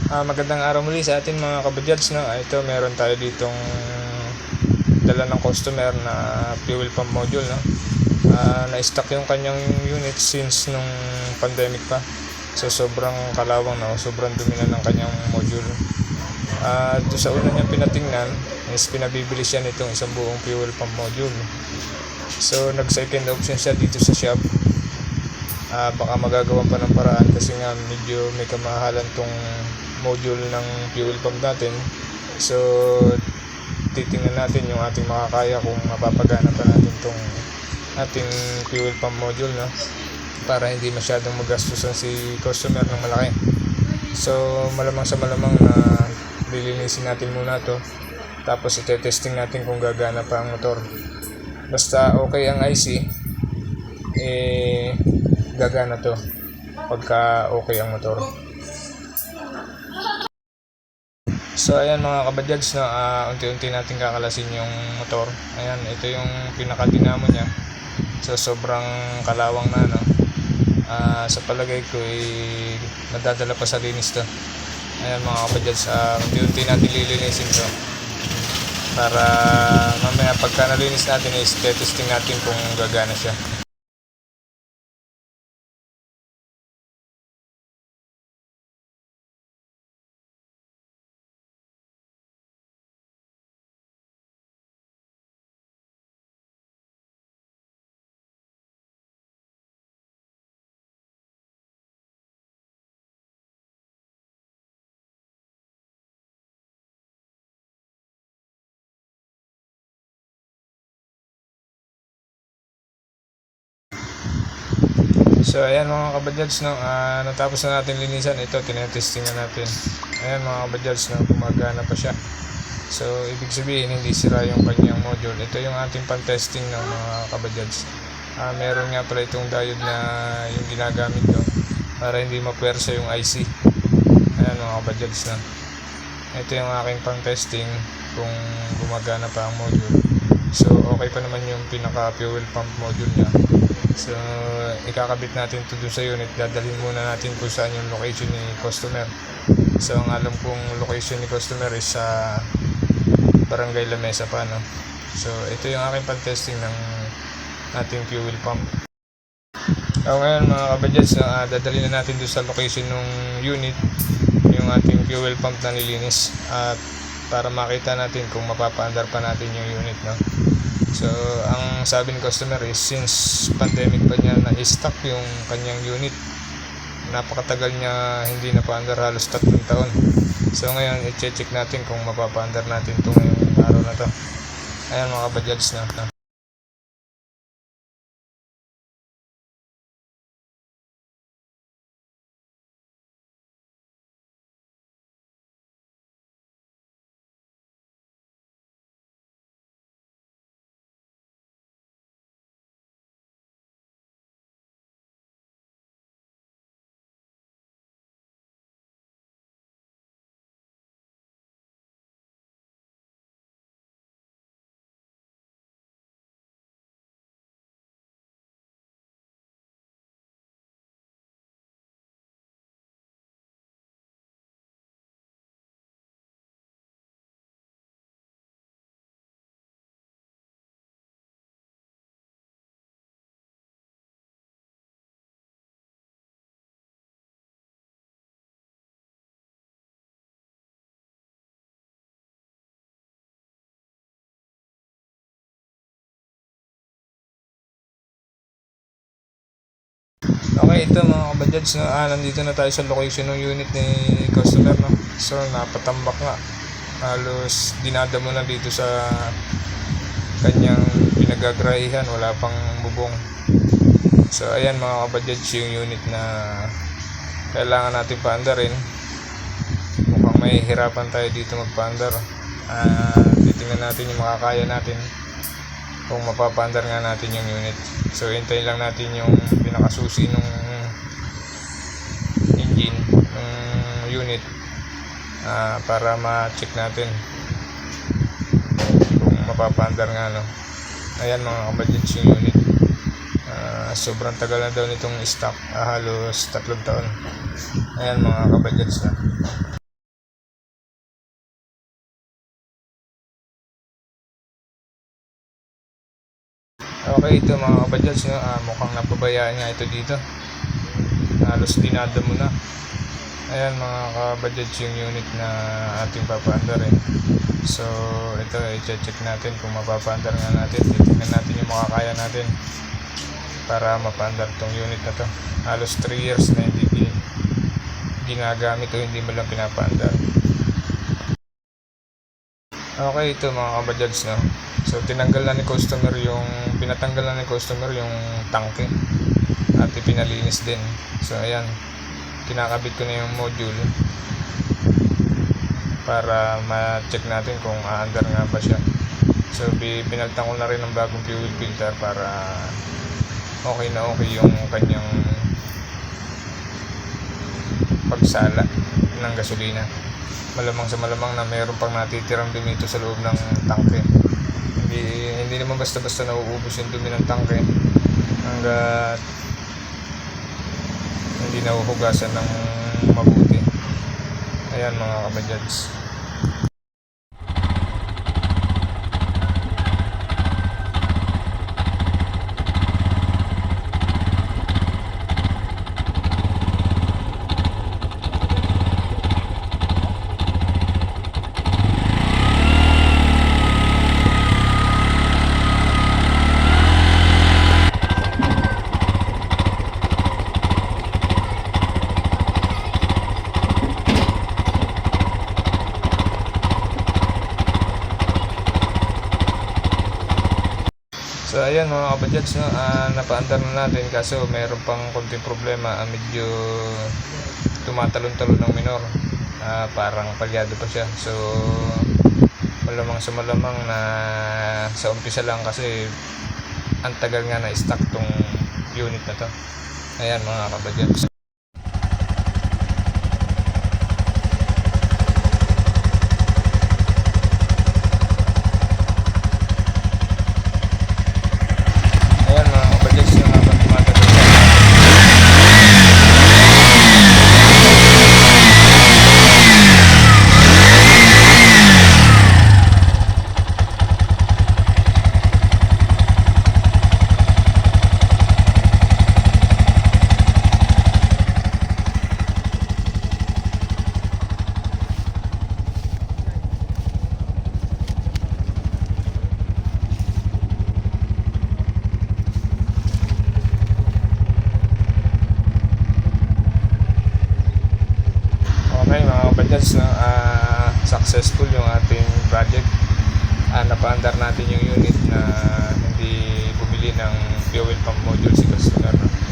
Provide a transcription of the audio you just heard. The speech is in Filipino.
Magandang araw muli sa atin mga kabadyards, no? Ito meron tayo ditong dala ng customer na fuel pump module, no? Na-stock yung kanyang unit since nung pandemic pa. So sobrang kalawang na, sobrang dumi na ng kanyang module. Ito sa una niyang pinatingnan is pinabibili siya nitong isang buong fuel pump module. So nag second option siya dito sa shop. Baka magagawan pa ng paraan kasi nga medyo may kamahalan tong module ng fuel pump natin. So titingnan natin yung ating makakaya kung mapapagana pa natin tong ating fuel pump module, no? Para hindi masyadong magastusan si customer ng malaki. So malamang sa malamang na lilinisin natin muna to, tapos ite-testing natin kung gagana pa ang motor. Basta okay ang IC, gagana to pagka okay ang motor. So ayan mga kabadyads, no, unti-unti natin kakalasin yung motor. Ayan, ito yung pinaka-dinamo niya. So sobrang kalawang na, no. Sa palagay ko madadala pa sa linis to. Ayan mga kabadyads, unti-unti natin lilinisin to para mamaya pagka nalinis natin testing natin kung gagana siya. So ayan mga kabadyads, no, natapos na natin linisan. Ito tinetesting na natin. Ayan mga kabadyads, no, gumagana pa siya. So ibig sabihin hindi sira yung kanyang module. Ito yung ating pan-testing ng mga kabadyads. Meron nga pala itong diode na yung ginagamit, no, para hindi mapuwersa yung IC. Ayan mga kabadyads, no. Ito yung aking pang-testing kung gumagana pa ang module. So okay pa naman yung pinaka fuel pump module niya. So ikakabit natin ito dun sa unit. Dadalhin muna natin kung saan yung location ni customer. So ang alam kong location ni customer is sa Barangay La Mesa pa, no? So ito yung aking pan-testing ng ating fuel pump. So ngayon mga kabadyads, dadalhin na natin dun sa location ng unit yung ating fuel pump na nilinis, at para makita natin kung mapapaandar pa natin yung unit, no? So ang sabi ng customer is since pandemic pa niya na-stock yung kanyang unit, napakatagal niya hindi na paandar, halos 3 taon. So ngayon i-check natin kung mapapaandar natin ito ngayong araw na to. Ayan mga kabadyads, na okay, ito mga kabadyads, no, nandito na tayo sa location ng unit ni customer, no. So napatambak nga, halos dinadamo na dito sa kanyang pinagagrahihan, wala pang bubong. So ayan mga kabadyads, yung unit na kailangan natin paandarin. Mukhang may hirapan tayo dito magpaandar. Titingnan natin yung makakaya natin kung mapapaandar nga natin yung unit. So hintayin lang natin yung pinakasusi ng engine ng unit, para ma-check natin kung mapapaandar nga, no. Ayan mga kabadyads, yung unit sobrang tagal na daw nitong stock, halos 3 taon. Ayan mga kabadyads, na Okay, ito mga kabadyals, no? Mukhang napabayaan nga ito dito. Halos dinada mo na. Ayan mga kabadyals, yung unit na ating papaandarin. So ito, i-check natin kung mapapaandar nga natin. Titingnan natin yung makakaya natin para mapaandar tong unit na to. Halos 3 years na hindi ginagamit o hindi mo lang pinapaandar. Okay, ito mga kabadyals, no? So pinatanggal na ni customer yung tangke at ipinalinis din. So ayan, kinakabit ko na yung module para ma-check natin kung aandar nga ba siya. So pinalitan ko na rin ng bagong fuel filter para okay na okay yung kanyang pagsala ng gasolina. Malamang sa malamang na mayroon pang natitirang dumi ito sa loob ng tangke. Hindi naman basta-basta nauubos yung dumi ng tangke hanggat hindi nahuhugasan ng mabuti. Ayan mga kabadyals. So ayan mga kabadyals, no? Napaandar na natin kaso mayroon pang konting problema. Medyo tumatalon-talon ng minor. Parang palyado pa siya. So malamang sa malamang na sa umpisa lang kasi ang tagal nga na stock tong unit na to. Ayan mga kabadyals. Okay mga kabadyals, no? Successful yung ating project. Napaandar natin yung unit na hindi bumili ng fuel pump module si customer, no?